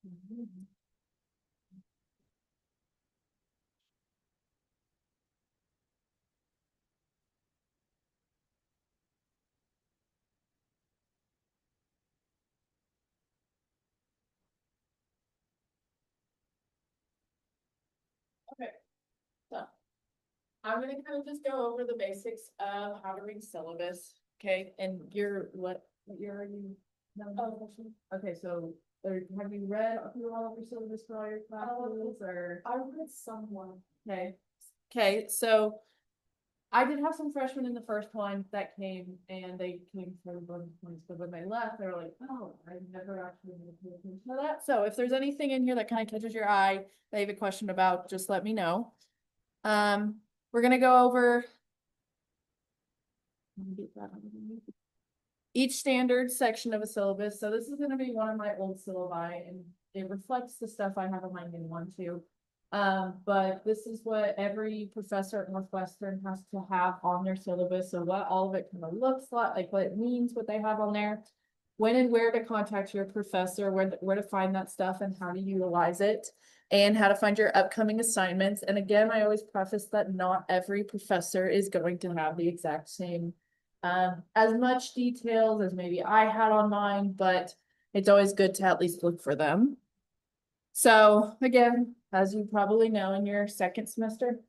Okay, so I'm gonna kind of just go over the basics of how to read syllabus. Okay, and what year are you? Oh, okay, so have you read through all of your syllabus for all your classes or? I read someone. Okay. Okay, so I did have some freshmen in the first one that came and they came for bonus points, but when they left, they were like, oh, I never actually paid attention to that. So if there's anything in here that kind of catches your eye that you have a question about, just let me know. We're gonna go over each standard section of a syllabus. So this is gonna be one of my old syllabi and it reflects the stuff I have on my new one too. But this is what every professor at Northwestern has to have on their syllabus. So what all of it kind of looks like what it means, what they have on there, when and where to contact your professor, where to find that stuff and how to utilize it, and how to find your upcoming assignments. And again, I always preface that not every professor is going to have the exact same, as much details as maybe I had on mine, but it's always good to at least look for them. So again, as you probably know in your second semester,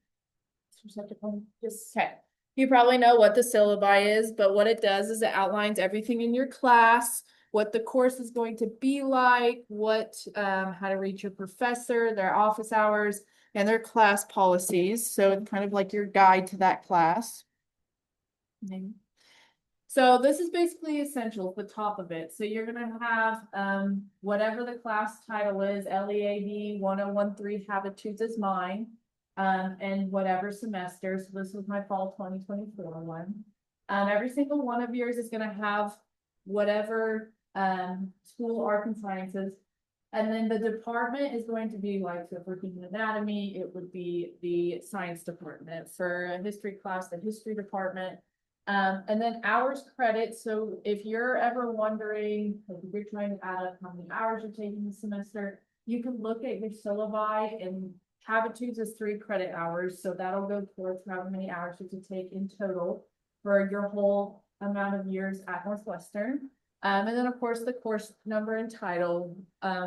okay, you probably know what the syllabi is, but what it does is it outlines everything in your class, what the course is going to be like, how to reach your professor, their office hours, and their class policies. So it's kind of like your guide to that class. So this is basically essentials, the top of it. So you're gonna have whatever the class title is, LEAD 1013 Habitudes is mine, and whatever semester. So this was my fall 2024 one. Every single one of yours is gonna have whatever school art and sciences. And then the department is going to be like, so for human anatomy, it would be the science department. For a history class, the history department. And then hours credit. So if you're ever wondering, like if you're trying to add up how many hours you're taking this semester, you can look at your syllabi, and habitudes is 3 credit hours. So that'll go towards how many hours you can take in total for your whole amount of years at Northwestern. And then of course the course number and title,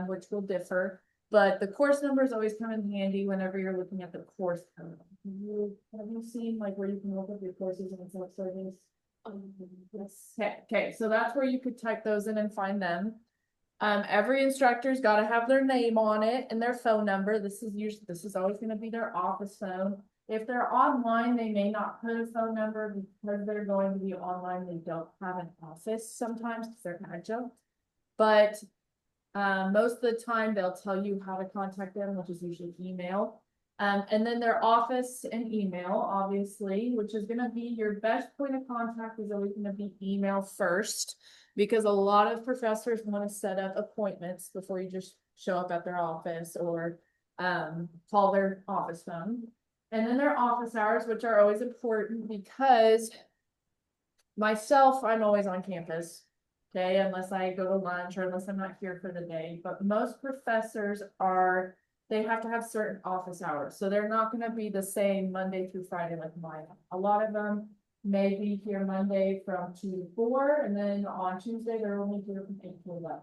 which will differ, but the course numbers always come in handy whenever you're looking at the course code. Have you seen like where you can look up your courses and self-service? Yes. Okay, so that's where you could type those in and find them. Every instructor's got to have their name on it and their phone number. This is always going to be their office phone. If they're online, they may not put a phone number because they're going to be online. They don't have an office sometimes because they're adjunct. But most of the time they'll tell you how to contact them, which is usually email. And then their office and email, obviously, which is going to be your best point of contact is always going to be email first, because a lot of professors want to set up appointments before you just show up at their office or call their office phone. And then their office hours, which are always important because myself, I'm always on campus. Okay, unless I go to lunch or unless I'm not here for the day. But most professors they have to have certain office hours. So they're not going to be the same Monday through Friday like mine. A lot of them may be here Monday from 2 to 4, and then on Tuesday, they're only here from 8 to 11.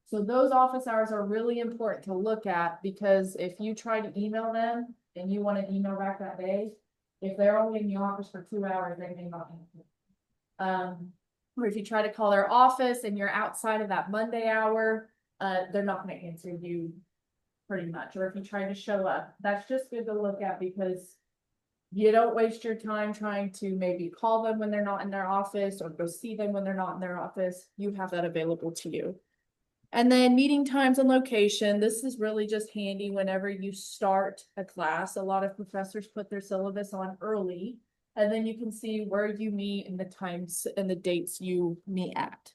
So those office hours are really important to look at, because if you try to email them and you want to email back that day, if they're only in the office for 2 hours, they may not answer. Or if you try to call their office and you're outside of that Monday hour, they're not going to answer you pretty much. Or if you try to show up, that's just good to look at, because you don't waste your time trying to maybe call them when they're not in their office or go see them when they're not in their office. You have that available to you. And then meeting times and location. This is really just handy whenever you start a class. A lot of professors put their syllabus on early, and then you can see where you meet and the times and the dates you meet at.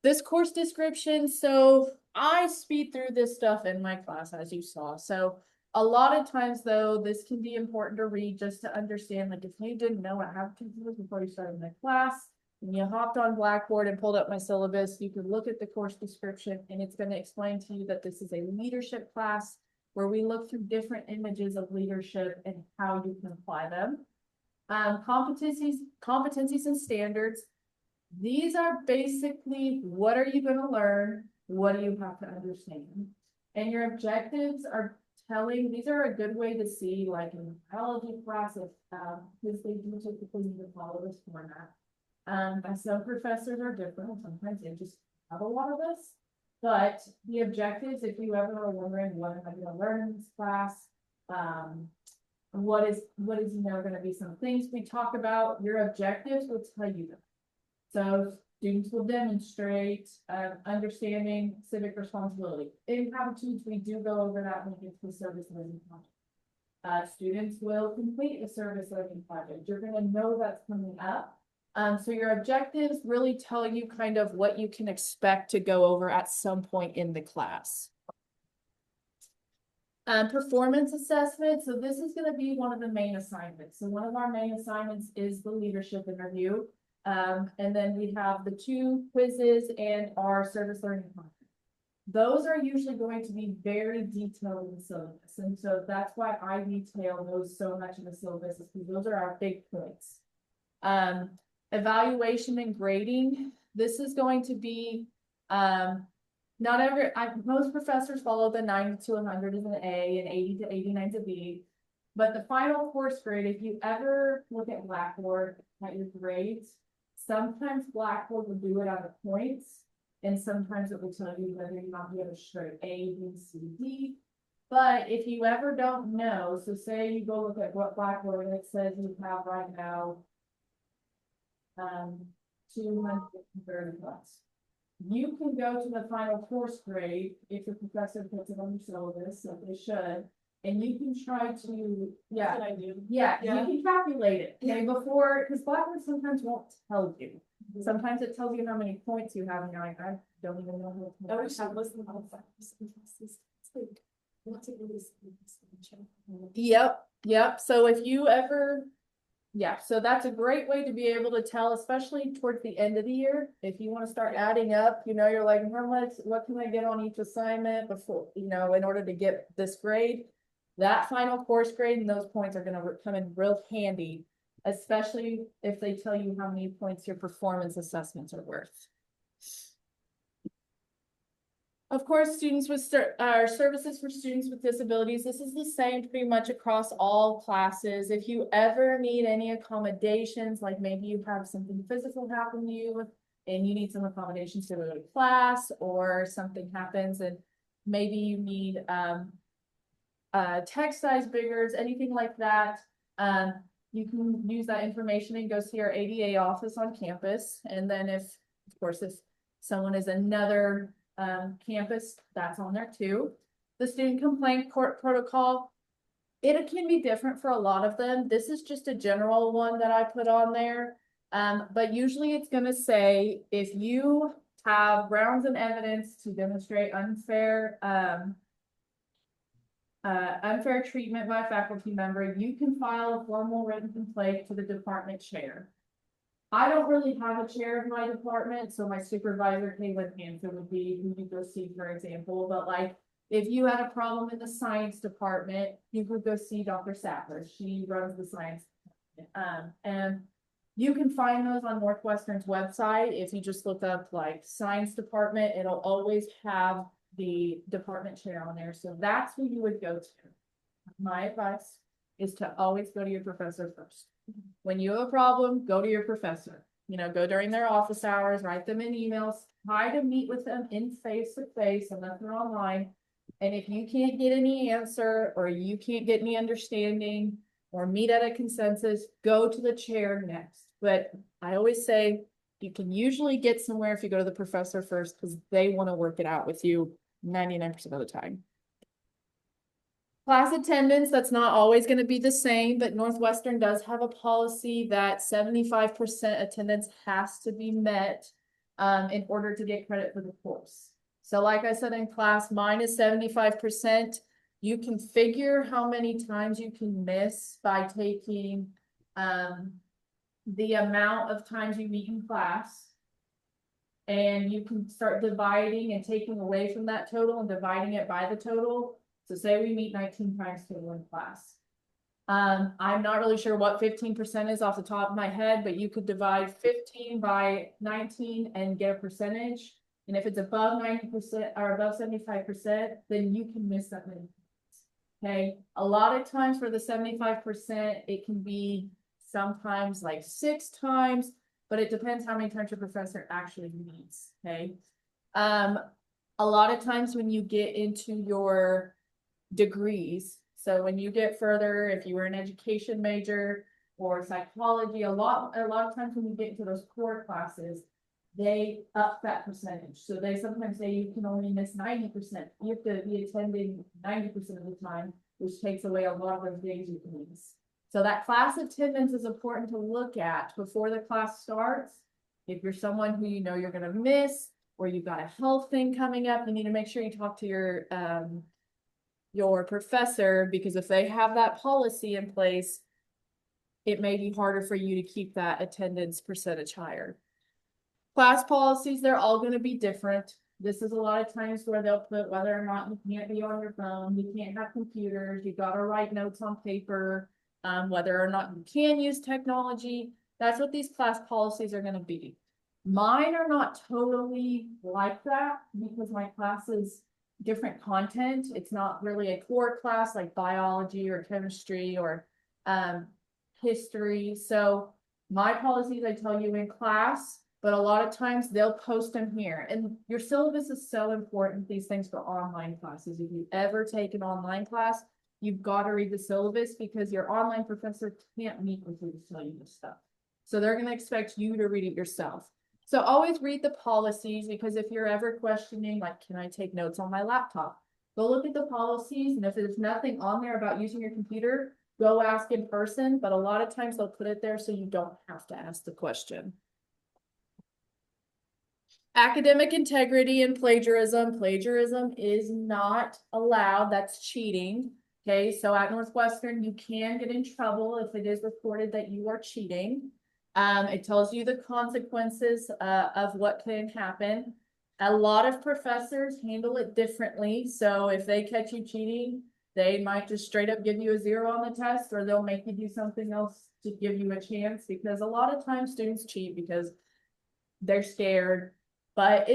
This course description, so I speed through this stuff in my class, as you saw. So a lot of times though, this can be important to read just to understand, like if you didn't know what habitudes was before you started the class, When you hopped on Blackboard and pulled up my syllabus, you could look at the course description and it's going to explain to you that this is a leadership class where we look through different images of leadership and how you can apply them. Competencies and standards. These are basically, what are you going to learn? What do you have to understand? And your objectives are telling, these are a good way to see, like in biology class, because they do typically need to follow this format. Some professors are different. Sometimes they just have a lot of this. But the objectives, if you ever are wondering what am I going to learn in this class, what is going to be some things we talk about, your objectives will tell you that. So students will demonstrate understanding civic responsibility. In habitudes, we do go over that when we get to the service learning project. Students will complete a service learning project. You're going to know that's coming up. So your objectives really tell you kind of what you can expect to go over at some point in the class. Performance assessment. So this is going to be one of the main assignments. So one of our main assignments is the leadership interview. And then we have the 2 quizzes and our service learning content. Those are usually going to be very detailed in the syllabus. And so that's why I detail those so much in the syllabus, because those are our big points. Evaluation and grading. This is going to be, most professors follow the 90 to 100 is an A and 80 to 89 is a B. But the final course grade, if you ever look at Blackboard at your grades, sometimes Blackboard will do it out of points, and sometimes it will tell you whether you not get a straight A, B, C, D. But if you ever don't know, so say you go look at what Blackboard and it says you have right now 230 plus. You can go to the final course grade if your professor puts it on your syllabus, so they should, and you can try to, That's what I do. you can calculate it, okay, before, because Blackboard sometimes won't tell you. Sometimes it tells you how many points you have, and you're like, I don't even know how I wish I was in all Yep. So if you ever, so that's a great way to be able to tell, especially towards the end of the year. If you want to start adding up, you're like, how much, what can I get on each assignment before, in order to get this grade? That final course grade and those points are going to come in real handy, especially if they tell you how many points your performance assessments are worth. Of course, students with services for students with disabilities. This is the same pretty much across all classes. If you ever need any accommodations, like maybe you have something physical happen to you and you need some accommodations to go to class, or something happens and maybe you need text size biggers, anything like that, you can use that information and go see our ADA office on campus. And then if someone is another campus, that's on there too. The student complaint court protocol, it can be different for a lot of them. This is just a general one that I put on there. But usually it's going to say, if you have grounds and evidence to demonstrate unfair treatment by a faculty member, you can file a formal written complaint to the department chair. I don't really have a chair of my department, so my supervisor, Caitlin Hanson, would be who you go see, for example. But like, if you had a problem in the science department, you could go see Dr. Sattler. She runs the science department. And you can find those on Northwestern's website. If you just look up like science department, it'll always have the department chair on there. So that's who you would go to. My advice is to always go to your professor first. When you have a problem, go to your professor. Go during their office hours, write them in emails, try to meet with them in face-to-face unless they're online. And if you can't get any answer, or you can't get any understanding, or meet at a consensus, go to the chair next. But I always say you can usually get somewhere if you go to the professor first, because they want to work it out with you 99% of the time. Class attendance, that's not always going to be the same, but Northwestern does have a policy that 75% attendance has to be met in order to get credit for the course. So like I said in class, mine is 75%. You can figure how many times you can miss by taking the amount of times you meet in class. And you can start dividing and taking away from that total and dividing it by the total. So say we meet 19 times total in class. I'm not really sure what 15% is off the top of my head, but you could divide 15 by 19 and get a percentage. And if it's above 90% or above 75%, then you can miss that many. Okay. A lot of times for the 75%, it can be sometimes like 6 times, but it depends how many times your professor actually meets. Okay. A lot of times when you get into your degrees, so when you get further, if you were an education major or psychology, a lot of times when you get into those core classes, they up that percentage. So they sometimes say you can only miss 90%. You have to be attending 90% of the time, which takes away a lot of those days you can miss. So that class attendance is important to look at before the class starts. If you're someone who you know you're going to miss, or you've got a health thing coming up, you need to make sure you talk to your professor, because if they have that policy in place, it may be harder for you to keep that attendance percentage higher. Class policies, they're all going to be different. This is a lot of times where they'll put whether or not you can't be on your phone, you can't have computers, you got to write notes on paper, whether or not you can use technology. That's what these class policies are going to be. Mine are not totally like that because my class is different content. It's not really a core class like biology or chemistry or history. So my policies I tell you in class, but a lot of times they'll post them here. And your syllabus is so important, these things for online classes. If you ever take an online class, you've got to read the syllabus because your online professor can't meet with you to tell you this stuff. So they're going to expect you to read it yourself. So always read the policies, because if you're ever questioning, like, can I take notes on my laptop? Go look at the policies, and if there's nothing on there about using your computer, go ask in person, but a lot of times they'll put it there so you don't have to ask the question. Academic integrity and plagiarism. Plagiarism is not allowed. That's cheating. Okay, so at Northwestern, you can get in trouble if it is reported that you are cheating. It tells you the consequences of what can happen. A lot of professors handle it differently. So if they catch you cheating, they might just straight up give you a 0 on the test, or they'll make you do something else to give you a chance, because a lot of times students cheat because they're scared. But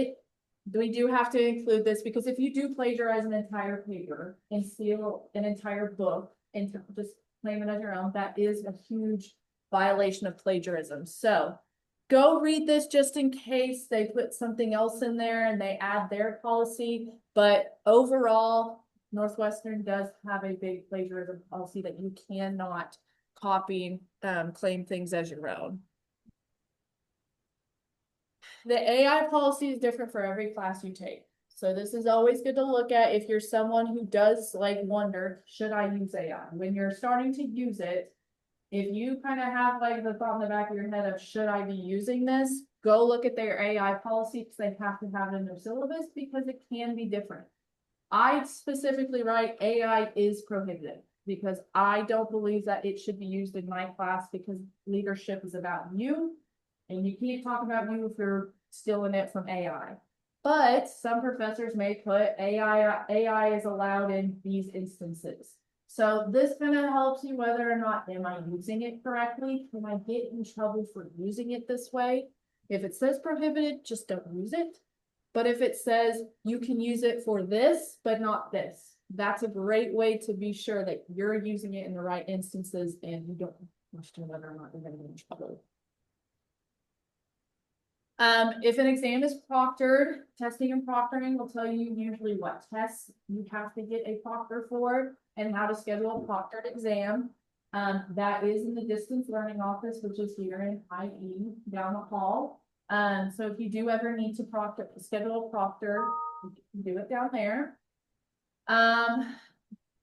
we do have to include this, because if you do plagiarize an entire paper and steal an entire book and just claim it as your own, that is a huge violation of plagiarism. So go read this just in case they put something else in there and they add their policy. But overall, Northwestern does have a big plagiarism policy that you cannot copy and claim things as your own. The AI policy is different for every class you take. So this is always good to look at if you're someone who does like wonder, should I use AI? When you're starting to use it, if you kind of have like the thought in the back of your head of, should I be using this? Go look at their AI policy, because they have to have it in their syllabus, because it can be different. I specifically write AI is prohibited, because I don't believe that it should be used in my class, because leadership is about you. And you can't talk about you if you're stealing it from AI. But some professors may put AI is allowed in these instances. So this kind of helps you whether or not, am I using it correctly? Can I get in trouble for using it this way? If it says prohibited, just don't use it. But if it says you can use it for this, but not this, that's a great way to be sure that you're using it in the right instances and you don't question whether or not you're going to get in trouble. If an exam is proctored, testing and proctoring will tell you usually what tests you have to get a proctor for and how to schedule a proctored exam. That is in the distance learning office, which is here in IE down the hall. So if you do ever need to schedule a proctor, you can do it down there.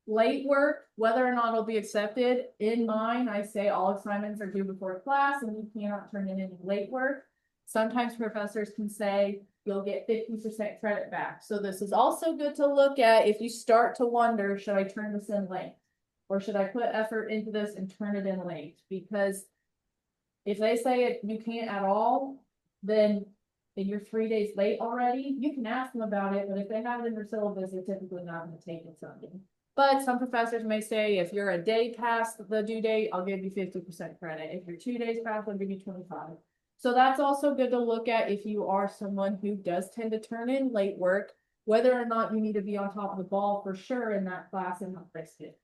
Late work, whether or not it'll be accepted. In mine, I say all assignments are due before class and you cannot turn in any late work. Sometimes professors can say you'll get 50% credit back. So this is also good to look at if you start to wonder, should I turn this in late? Or should I put effort into this and turn it in late? Because If they say you can't at all, then you're 3 days late already, you can ask them about it, but if they have it in their syllabus, they're typically not gonna take it something. But some professors may say, if you're a day past the due date, I'll give you 50% credit. If you're 2 days past, I'll give you 25. So that's also good to look at if you are someone who does tend to turn in late work, whether or not you need to be on top of the ball for sure in that class and not risk it.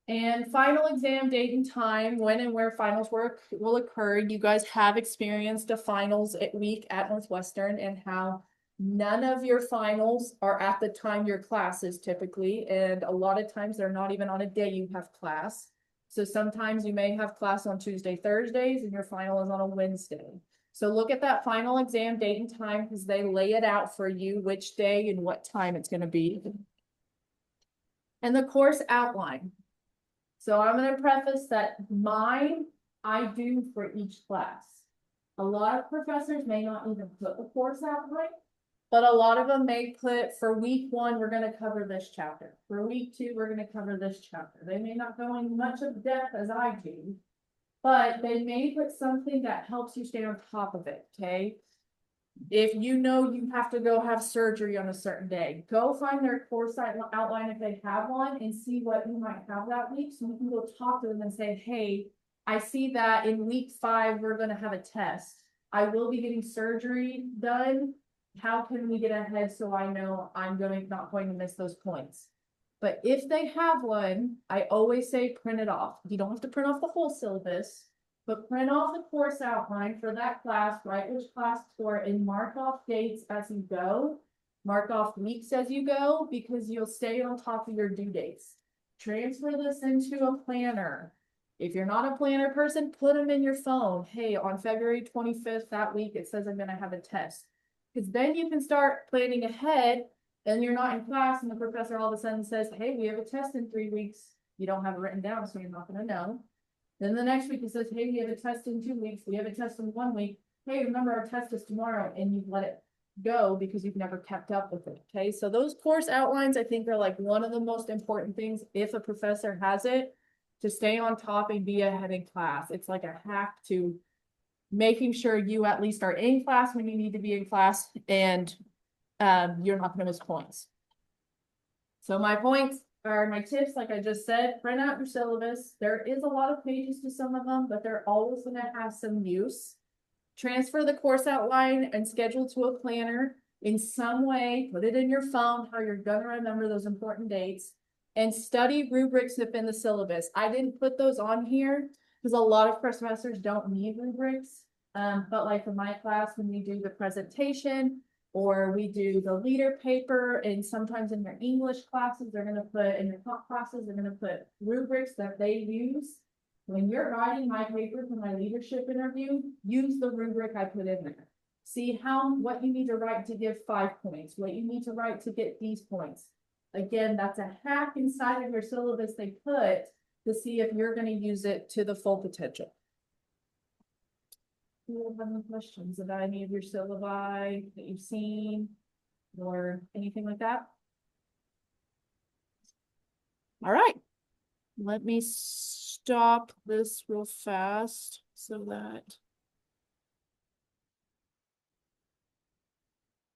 And final exam date and time, when and where finals work will occur. You guys have experienced a finals week at Northwestern and how none of your finals are at the time your class is typically. And a lot of times they're not even on a day you have class. So sometimes you may have class on Tuesday, Thursdays, and your final is on a Wednesday. So look at that final exam date and time because they lay it out for you which day and what time it's going to be. And the course outline. So I'm going to preface that mine, I do for each class. A lot of professors may not even put the course outline, but a lot of them may put for week 1, we're going to cover this chapter. For week 2, we're going to cover this chapter. They may not go in much of depth as I do, but they may put something that helps you stay on top of it, okay? If you know you have to go have surgery on a certain day, go find their course outline if they have one and see what you might have that week. So you can go talk to them and say, hey, I see that in week 5, we're going to have a test. I will be getting surgery done. How can we get ahead so I know I'm not going to miss those points? But if they have one, I always say print it off. You don't have to print off the whole syllabus. But print off the course outline for that class, write which class it's for, and mark off dates as you go. Mark off weeks as you go, because you'll stay on top of your due dates. Transfer this into a planner. If you're not a planner person, put them in your phone. Hey, on February 25th that week, it says I'm going to have a test. Because then you can start planning ahead, and you're not in class, and the professor all of a sudden says, hey, we have a test in 3 weeks. You don't have it written down, so you're not going to know. Then the next week it says, hey, we have a test in 2 weeks. We have a test in 1 week. Hey, remember our test is tomorrow, and you've let it go because you've never kept up with it. Okay, so those course outlines, I think, are like one of the most important things if a professor has it to stay on top and be ahead in class. It's like a hack to making sure you at least are in class when you need to be in class and you're not going to miss points. So my points are my tips, like I just said, print out your syllabus. There is a lot of pages to some of them, but they're always going to have some use. Transfer the course outline and schedule to a planner in some way. Put it in your phone, how you're going to remember those important dates. And study rubrics within the syllabus. I didn't put those on here because a lot of professors don't need rubrics. But like for my class, when we do the presentation, or we do the leader paper, and sometimes in your English classes, they're going to put, in your top classes, they're going to put rubrics that they use. When you're writing my paper for my leadership interview, use the rubric I put in there. See what you need to write to give 5 points, what you need to write to get these points. Again, that's a hack inside of your syllabus they put to see if you're going to use it to the full potential. Do you have any questions about any of your syllabi that you've seen or anything like that? All right. Let me stop this real fast so that